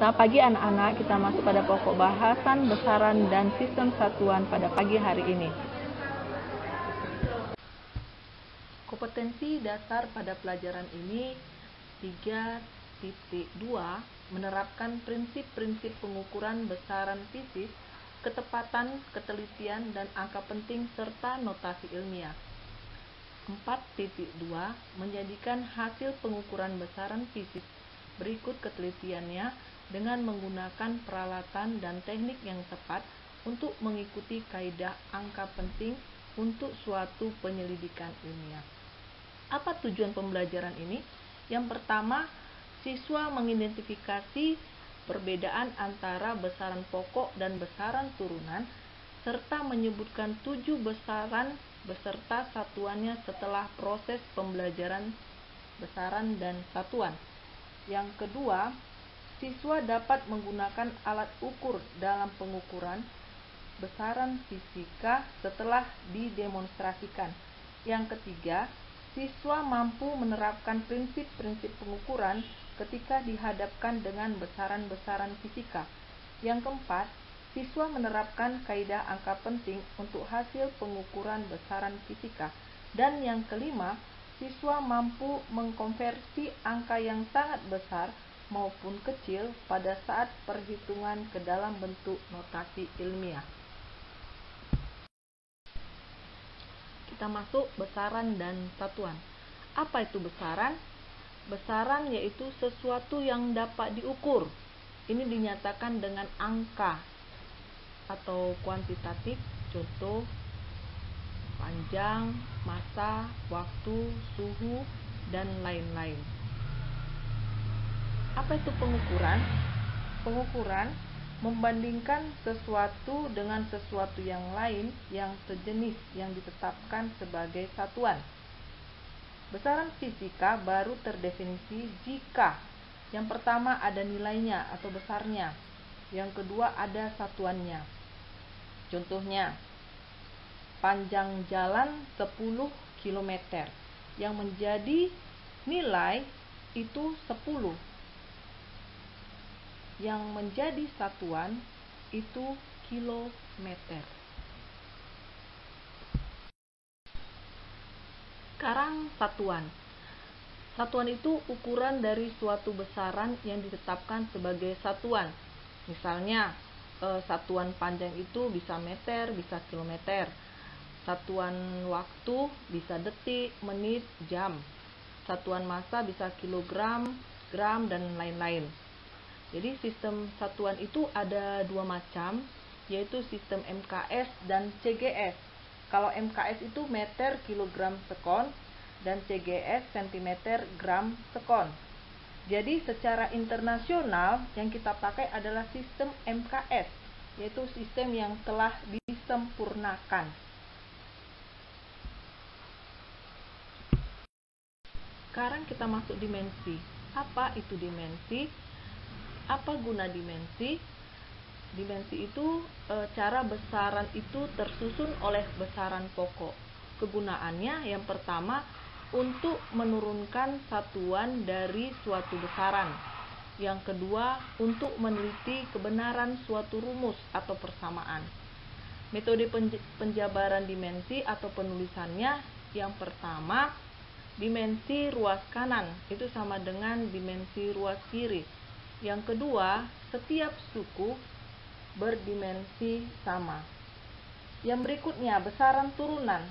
Selamat pagi anak-anak, kita masuk pada pokok bahasan besaran dan sistem satuan pada pagi hari ini. Kompetensi dasar pada pelajaran ini 3.2 menerapkan prinsip-prinsip pengukuran besaran fisis, ketepatan, ketelitian, dan angka penting serta notasi ilmiah. 4.2 menjadikan hasil pengukuran besaran fisis berikut ketelitiannya dengan menggunakan peralatan dan teknik yang tepat untuk mengikuti kaidah angka penting untuk suatu penyelidikan ilmiah. Apa tujuan pembelajaran ini? Yang pertama, siswa mengidentifikasi perbedaan antara besaran pokok dan besaran turunan serta menyebutkan 7 besaran beserta satuannya setelah proses pembelajaran besaran dan satuan. Yang kedua, siswa dapat menggunakan alat ukur dalam pengukuran besaran fisika setelah didemonstrasikan. Yang ketiga, siswa mampu menerapkan prinsip-prinsip pengukuran ketika dihadapkan dengan besaran-besaran fisika. Yang keempat, siswa menerapkan kaidah angka penting untuk hasil pengukuran besaran fisika. Dan yang kelima, siswa mampu mengkonversi angka yang sangat besar maupun kecil pada saat perhitungan ke dalam bentuk notasi ilmiah. Kita masuk besaran dan satuan. Apa itu besaran? Besaran yaitu sesuatu yang dapat diukur. Ini dinyatakan dengan angka atau kuantitatif, contoh panjang, masa, waktu, suhu, dan lain-lain. Apa itu pengukuran? Pengukuran membandingkan sesuatu dengan sesuatu yang lain yang sejenis yang ditetapkan sebagai satuan. Besaran fisika baru terdefinisi jika yang pertama ada nilainya atau besarnya, yang kedua ada satuannya. Contohnya, panjang jalan 10 km yang menjadi nilai itu 10. Yang menjadi satuan itu kilometer. Sekarang satuan. Satuan itu ukuran dari suatu besaran yang ditetapkan sebagai satuan. Misalnya, satuan panjang itu bisa meter, bisa kilometer. Satuan waktu bisa detik, menit, jam. Satuan massa bisa kilogram, gram, dan lain-lain. Jadi sistem satuan itu ada dua macam, yaitu sistem MKS dan CGS. Kalau MKS itu meter, kilogram, sekon, dan CGS centimeter, gram, sekon. Jadi secara internasional yang kita pakai adalah sistem MKS, yaitu sistem yang telah disempurnakan. Sekarang kita masuk dimensi. Apa itu dimensi? Apa guna dimensi? Dimensi itu cara besaran itu tersusun oleh besaran pokok. Kegunaannya yang pertama untuk menurunkan satuan dari suatu besaran. Yang kedua untuk meneliti kebenaran suatu rumus atau persamaan. Metode penjabaran dimensi atau penulisannya yang pertama, dimensi ruas kanan itu sama dengan dimensi ruas kiri. Yang kedua, setiap suku berdimensi sama. Yang berikutnya, besaran turunan.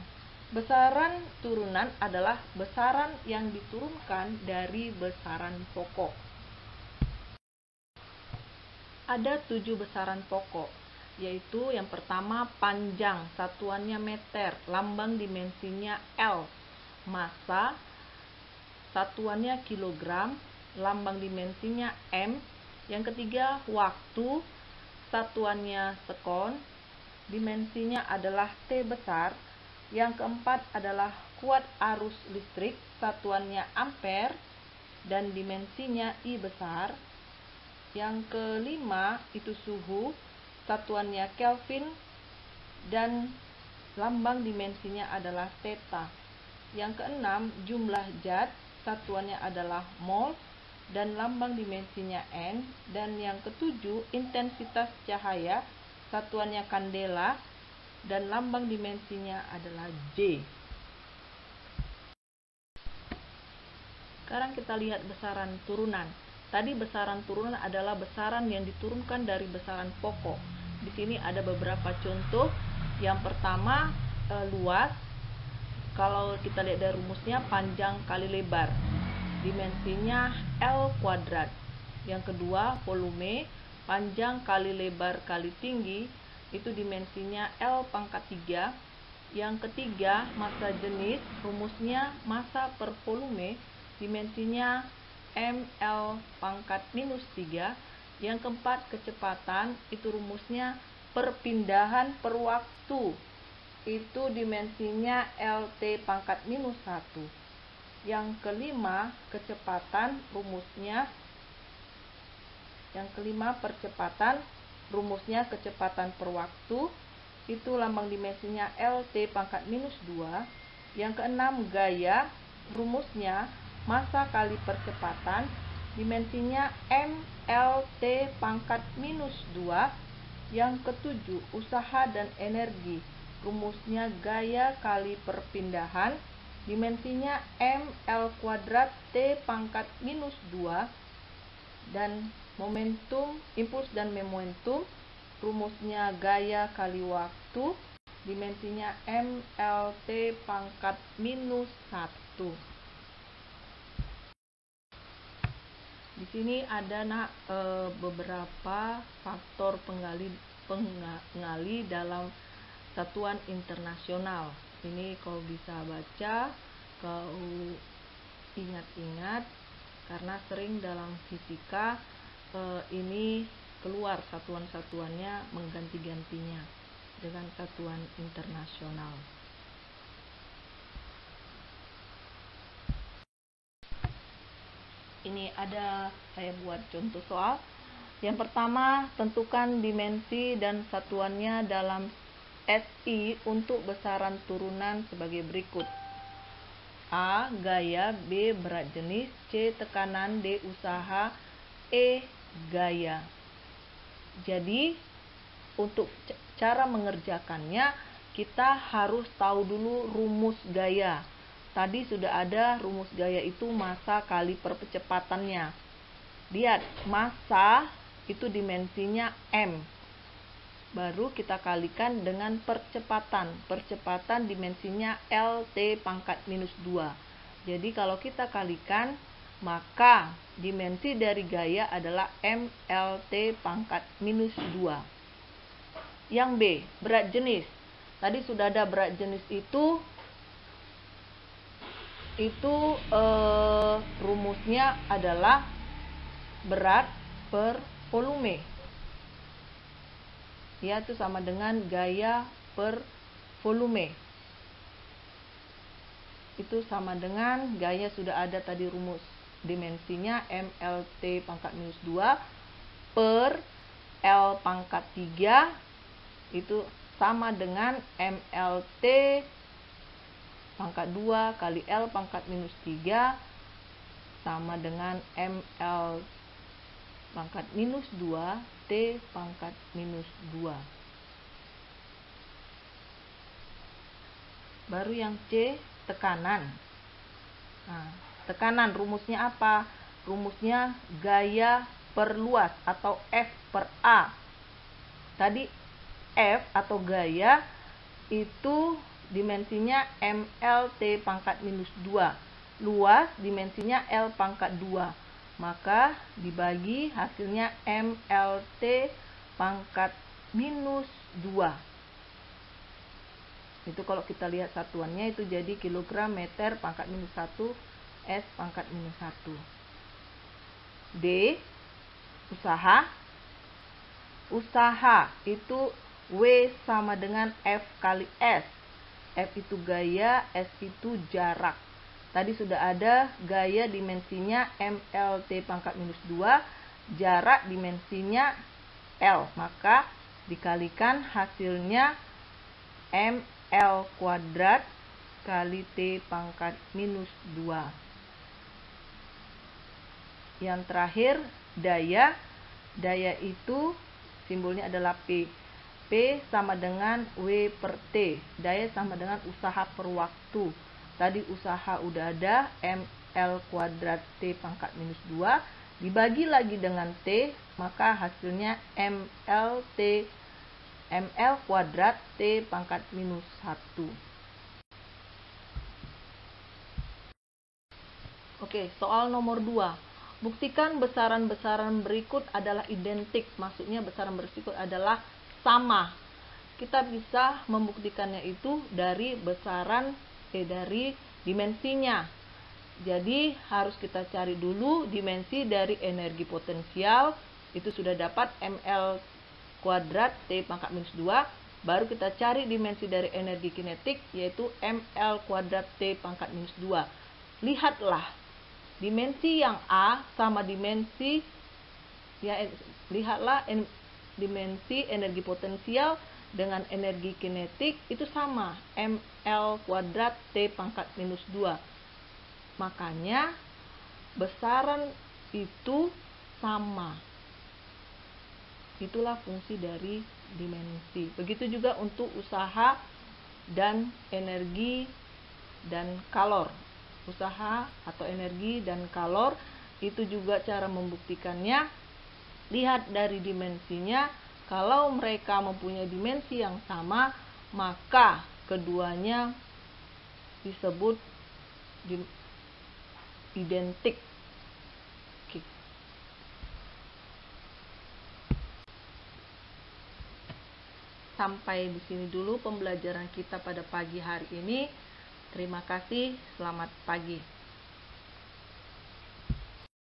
Besaran turunan adalah besaran yang diturunkan dari besaran pokok. Ada 7 besaran pokok, yaitu yang pertama panjang, satuannya meter, lambang dimensinya L. Massa, satuannya kilogram, lambang dimensinya M. Yang ketiga, waktu, satuannya sekon, dimensinya adalah T besar. Yang keempat adalah kuat arus listrik, satuannya ampere, dan dimensinya I besar. Yang kelima itu suhu, satuannya Kelvin, dan lambang dimensinya adalah theta. Yang keenam, jumlah zat, satuannya adalah mol, dan lambang dimensinya N. Dan yang ketujuh, intensitas cahaya, satuannya kandela, dan lambang dimensinya adalah J. Sekarang kita lihat besaran turunan. Tadi besaran turunan adalah besaran yang diturunkan dari besaran pokok. Di sini ada beberapa contoh. Yang pertama, luas. Kalau kita lihat dari rumusnya, panjang kali lebar, dimensinya L kuadrat. Yang kedua, volume, panjang kali lebar kali tinggi, itu dimensinya L pangkat 3. Yang ketiga, massa jenis, rumusnya massa per volume, dimensinya ml pangkat minus 3. Yang keempat, kecepatan, itu rumusnya perpindahan per waktu, itu dimensinya LT pangkat minus 1. Yang kelima, kecepatan, rumusnya percepatan, rumusnya kecepatan per waktu, itu lambang dimensinya LT pangkat minus 2. Yang keenam, gaya, rumusnya massa kali percepatan, dimensinya MLT pangkat minus 2. Yang ketujuh, usaha dan energi, rumusnya gaya kali perpindahan, dimensinya ml kuadrat T pangkat minus 2. Dan momentum, impuls dan momentum, rumusnya gaya kali waktu, dimensinya mlt pangkat minus 1. Di sini ada beberapa faktor pengali dalam satuan internasional. Ini kau bisa baca, kau ingat-ingat, karena sering dalam fisika ini keluar satuan-satuannya mengganti-gantinya dengan satuan internasional. Ini ada saya buat contoh soal. Yang pertama, tentukan dimensi dan satuannya dalam SI untuk besaran turunan sebagai berikut. A. Gaya, B. Berat jenis, C. Tekanan, D. Usaha, E. Gaya. Jadi, untuk cara mengerjakannya, kita harus tahu dulu rumus gaya. Tadi sudah ada rumus gaya, itu massa kali percepatannya. Lihat, massa itu dimensinya M. Baru kita kalikan dengan percepatan. Percepatan dimensinya LT pangkat minus 2. Jadi kalau kita kalikan, maka dimensi dari gaya adalah MLT pangkat minus 2. Yang B, berat jenis. Tadi sudah ada berat jenis itu rumusnya adalah berat per volume. Ya, itu sama dengan gaya per volume. Itu sama dengan gaya, sudah ada tadi rumus dimensinya MLT pangkat minus 2 per L pangkat 3, itu sama dengan MLT pangkat 2 kali L pangkat minus 3 sama dengan ML pangkat minus 2 T pangkat minus 2. Baru yang C, tekanan. Nah, tekanan rumusnya apa? Rumusnya gaya per luas atau F per A. Tadi F atau gaya itu dimensinya MLT pangkat minus 2. Luas dimensinya L pangkat 2. Maka dibagi hasilnya MLT pangkat minus 2. Itu kalau kita lihat satuannya itu jadi kilogram meter pangkat minus 1 S pangkat minus 1. D, usaha. Usaha itu W sama dengan F kali S. F itu gaya, S itu jarak. Tadi sudah ada gaya dimensinya MLT pangkat minus 2, jarak dimensinya L. Maka dikalikan hasilnya ML kuadrat kali T pangkat minus 2. Yang terakhir, daya. Daya itu simbolnya adalah P. P sama dengan W per T. Daya sama dengan usaha per waktu. Tadi usaha udah ada, ml kuadrat T pangkat minus 2. Dibagi lagi dengan T, maka hasilnya ml kuadrat T pangkat minus 1. Oke, soal nomor 2. Buktikan besaran-besaran berikut adalah identik. Maksudnya besaran berikut adalah sama. Kita bisa membuktikannya itu dari dari dimensinya. Jadi harus kita cari dulu dimensi dari energi potensial. Itu sudah dapat ml kuadrat T pangkat minus 2. Baru kita cari dimensi dari energi kinetik, yaitu ml kuadrat T pangkat minus 2. Lihatlah, dimensi yang A sama dimensi, lihatlah dimensi energi potensial dengan energi kinetik itu sama, ml kuadrat T pangkat minus 2. Makanya besaran itu sama. Itulah fungsi dari dimensi. Begitu juga untuk usaha dan energi dan kalor. Usaha atau energi dan kalor itu juga cara membuktikannya. Lihat dari dimensinya. Kalau mereka mempunyai dimensi yang sama, maka keduanya disebut identik. Sampai di sini dulu pembelajaran kita pada pagi hari ini. Terima kasih, selamat pagi.